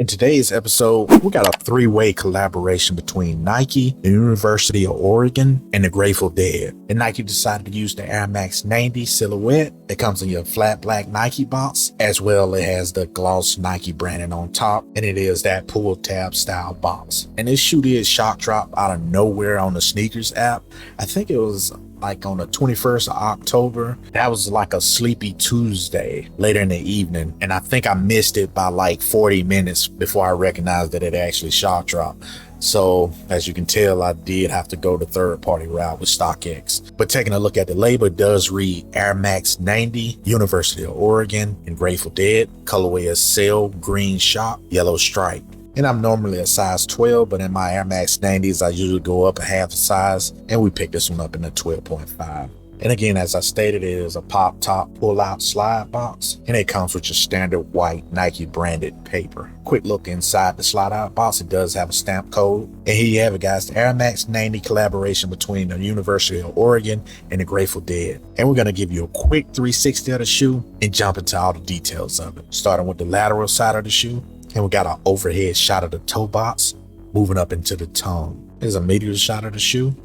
In today's episode, we got a three-way collaboration between Nike, the University of Oregon, and the Grateful Dead. And Nike decided to use the Air Max 90 silhouette. It comes in your flat black Nike box, as well it has the gloss Nike branding on top, and it is that pull tab style box. And this shoe did shock drop out of nowhere on the sneakers app. I think it was like on the 21st of October. That was like a sleepy Tuesday later in the evening. And I think I missed it by like 40 minutes before I recognized that it actually shock dropped. So as you can tell, I did have to go the third party route with StockX. But taking a look at the label, it does read Air Max 90, University of Oregon, and Grateful Dead. Colorway is sail green shock, yellow stripe. And I'm normally a size 12, but in my Air Max 90s, I usually go up a half a size, and we picked this one up in a 12.5. And again, as I stated, it is a pop top pull-out slide box, and it comes with your standard white Nike branded paper. Quick look inside the slide-out box, it does have a stamp code. And here you have it, guys, the Air Max 90 collaboration between the University of Oregon and the Grateful Dead. And we're going to give you a quick 360 of the shoe and jump into all the details of it. Starting with the lateral side of the shoe. And we got an overhead shot of the toe box moving up into the tongue. Here's a medial shot of the shoe.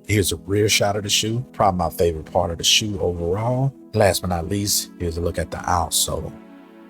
Here's a rear shot of the shoe. Probably my favorite part of the shoe overall. Last but not least, here's a look at the outsole.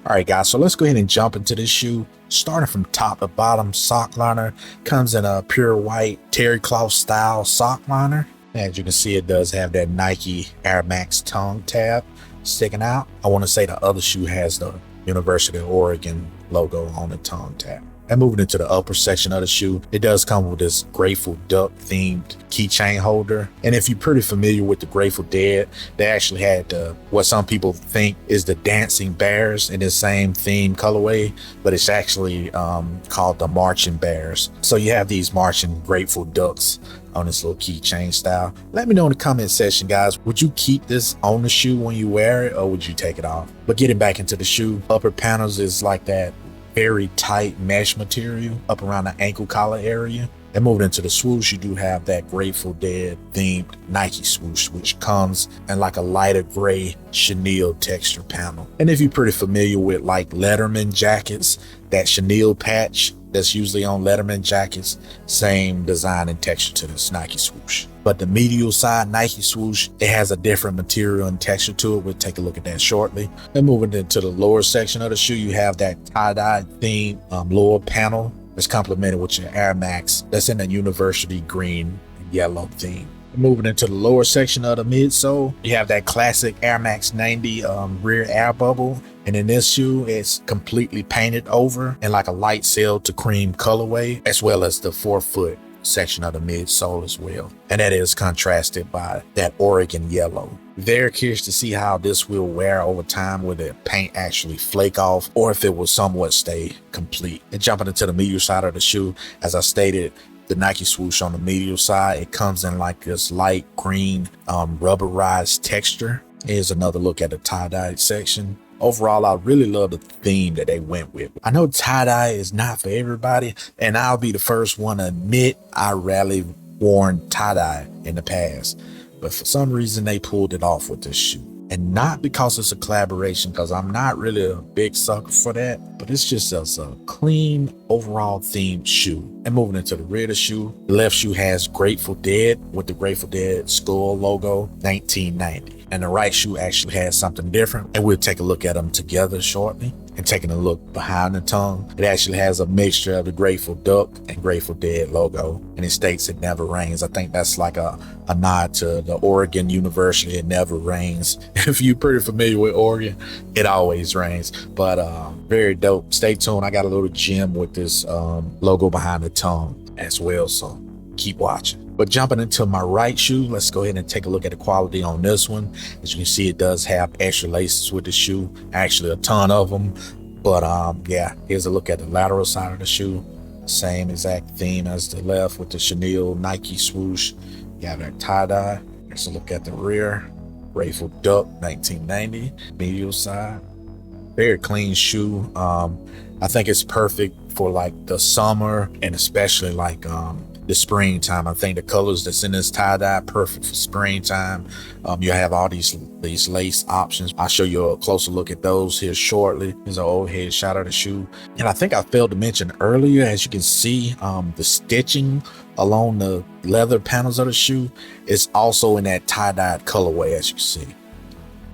All right, guys, so let's go ahead and jump into this shoe. Starting from top to bottom, sock liner comes in a pure white terry cloth style sock liner. As you can see, it does have that Nike Air Max tongue tab sticking out. I want to say the other shoe has the University of Oregon logo on the tongue tab. And moving into the upper section of the shoe, it does come with this Grateful Duck themed keychain holder. And if you're pretty familiar with the Grateful Dead, they actually had what some people think is the Dancing Bears in the same theme colorway, but it's actually called the Marching Bears. So you have these marching Grateful Ducks on this little keychain style. Let me know in the comment section, guys, would you keep this on the shoe when you wear it, or would you take it off? But getting back into the shoe, upper panels is like that very tight mesh material up around the ankle collar area. And moving into the swoosh, you do have that Grateful Dead themed Nike swoosh, which comes in like a lighter gray chenille texture panel. And if you're pretty familiar with like Letterman jackets, that chenille patch that's usually on Letterman jackets, same design and texture to this Nike swoosh. But the medial side Nike swoosh, it has a different material and texture to it. We'll take a look at that shortly. And moving into the lower section of the shoe, you have that tie-dye theme lower panel that's complemented with your Air Max that's in the University green and yellow theme. Moving into the lower section of the midsole, you have that classic Air Max 90 rear air bubble. And in this shoe, it's completely painted over in like a light sail to cream colorway, as well as the forefoot section of the midsole as well. And that is contrasted by that Oregon yellow. Very curious to see how this will wear over time, where the paint actually flake off or if it will somewhat stay complete. And jumping into the medial side of the shoe, as I stated, the Nike swoosh on the medial side, it comes in like this light green rubberized texture. Here's another look at the tie-dye section. Overall, I really love the theme that they went with. I know tie-dye is not for everybody, and I'll be the first one to admit I rarely worn tie-dye in the past. But for some reason, they pulled it off with this shoe. And not because it's a collaboration, because I'm not really a big sucker for that, but it's just a clean overall themed shoe. And moving into the rear of the shoe, the left shoe has Grateful Dead with the Grateful Dead skull logo, 1990. And the right shoe actually has something different, and we'll take a look at them together shortly. And taking a look behind the tongue, it actually has a mixture of the Grateful Duck and Grateful Dead logo, and it states it never rains. I think that's like a nod to the Oregon University. It never rains. If you're pretty familiar with Oregon, it always rains. But very dope. Stay tuned. I got a little gem with this logo behind the tongue as well, so keep watching. But jumping into my right shoe, let's go ahead and take a look at the quality on this one. As you can see, it does have extra laces with the shoe, actually a ton of them. But yeah, here's a look at the lateral side of the shoe. Same exact theme as the left with the chenille Nike swoosh. You have that tie-dye. Here's a look at the rear. Grateful Duck, 1990. Medial side. Very clean shoe. I think it's perfect for like the summer, and especially like the springtime. I think the colors that's in this tie-dye perfect for springtime. You have all these lace options. I'll show you a closer look at those here shortly. Here's an old head shot of the shoe. And I think I failed to mention earlier, as you can see, the stitching along the leather panels of the shoe is also in that tie-dyed colorway, as you can see.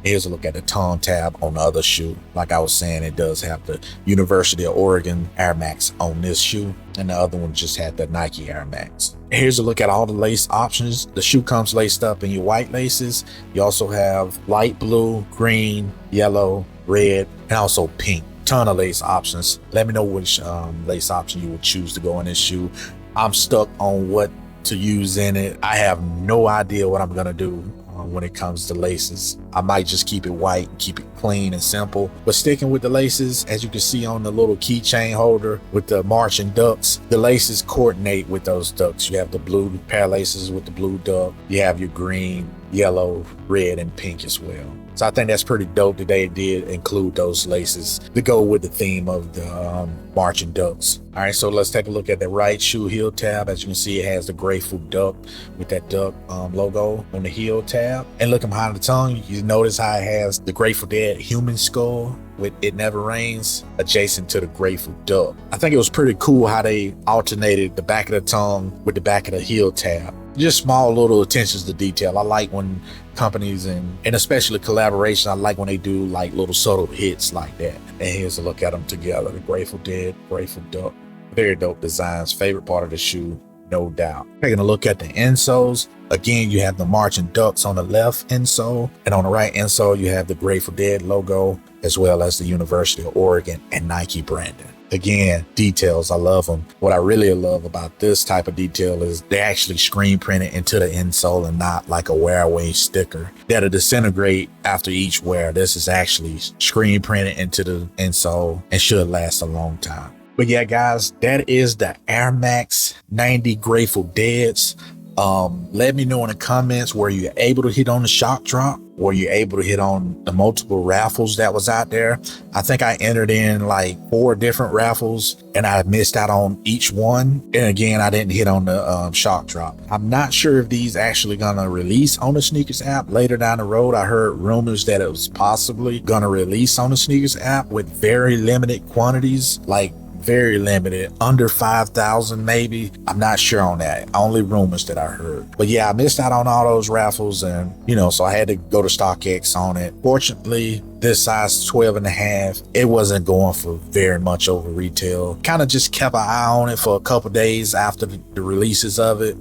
Here's a look at the tongue tab on the other shoe. Like I was saying, it does have the University of Oregon Air Max on this shoe, and the other one just had the Nike Air Max. Here's a look at all the lace options. The shoe comes laced up in your white laces. You also have light blue, green, yellow, red, and also pink. Ton of lace options. Let me know which lace option you would choose to go in this shoe. I'm stuck on what to use in it. I have no idea what I'm gonna do when it comes to laces. I might just keep it white and keep it clean and simple, but sticking with the laces, as you can see on the little keychain holder with the marching ducks, the laces coordinate with those ducks. You have the blue pair of laces with the blue duck. You have your green, yellow, red, and pink as well. So I think that's pretty dope that they did include those laces to go with the theme of the marching ducks. All right, so let's take a look at the right shoe heel tab. As you can see, it has the Grateful Duck with that duck logo on the heel tab. And looking behind the tongue, you notice how it has the Grateful Dead human skull with It Never Rains adjacent to the Grateful Duck. I think it was pretty cool how they alternated the back of the tongue with the back of the heel tab. Just small little attentions to detail. I like when companies and especially collaboration, I like when they do like little subtle hits like that. And here's a look at them together. The Grateful Dead, Grateful Duck. Very dope designs. Favorite part of the shoe, no doubt. Taking a look at the insoles. Again, you have the marching ducks on the left insole, and on the right insole, you have the Grateful Dead logo, as well as the University of Oregon and Nike branding. Again, details, I love them. What I really love about this type of detail is they actually screen print it into the insole and not like a wear away sticker that'll disintegrate after each wear. This is actually screen printed into the insole and should last a long time. But yeah, guys, that is the Air Max 90 Grateful Deads. Let me know in the comments, were you able to hit on the shock drop? Were you able to hit on the multiple raffles that was out there? I think I entered in like 4 different raffles and I missed out on each one. And again, I didn't hit on the shock drop. I'm not sure if these actually gonna release on the SNKRS app later down the road. I heard rumors that it was possibly gonna release on the SNKRS app with very limited quantities, like very limited, under 5,000 maybe. I'm not sure on that. Only rumors that I heard. But yeah, I missed out on all those raffles, and so I had to go to StockX on it. Fortunately, this size 12 and a half, it wasn't going for very much over retail. Kind of just kept an eye on it for a couple days after the releases of it,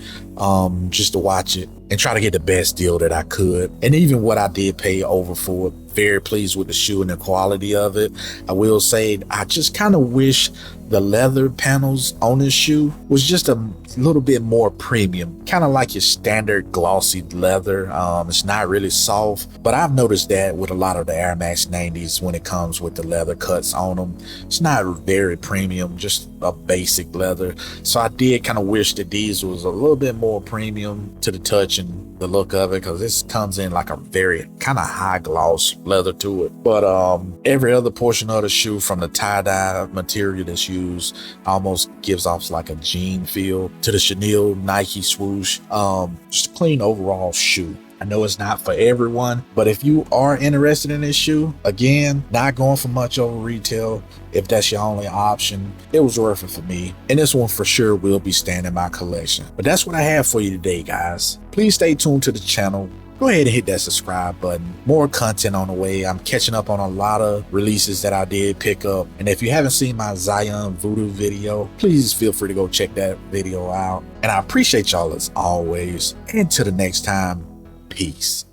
just to watch it and try to get the best deal that I could. And even what I did pay over for it, very pleased with the shoe and the quality of it. I will say, I just kind of wish the leather panels on this shoe was just a little bit more premium, kind of like your standard glossy leather. It's not really soft, but I've noticed that with a lot of the Air Max 90s when it comes with the leather cuts on them. It's not very premium, just a basic leather. So I did kind of wish that these was a little bit more premium to the touch and the look of it, because this comes in like a very kind of high gloss leather to it. But every other portion of the shoe, from the tie-dye material that's used, almost gives off like a jean feel to the chenille Nike swoosh. Just a clean overall shoe. I know it's not for everyone, but if you are interested in this shoe, again, not going for much over retail, if that's your only option, it was worth it for me. And this one for sure will be staying in my collection. But that's what I have for you today, guys. Please stay tuned to the channel. Go ahead and hit that subscribe button. More content on the way. I'm catching up on a lot of releases that I did pick up. And if you haven't seen my Zion Voodoo video, please feel free to go check that video out. And I appreciate y'all as always. And until the next time, peace.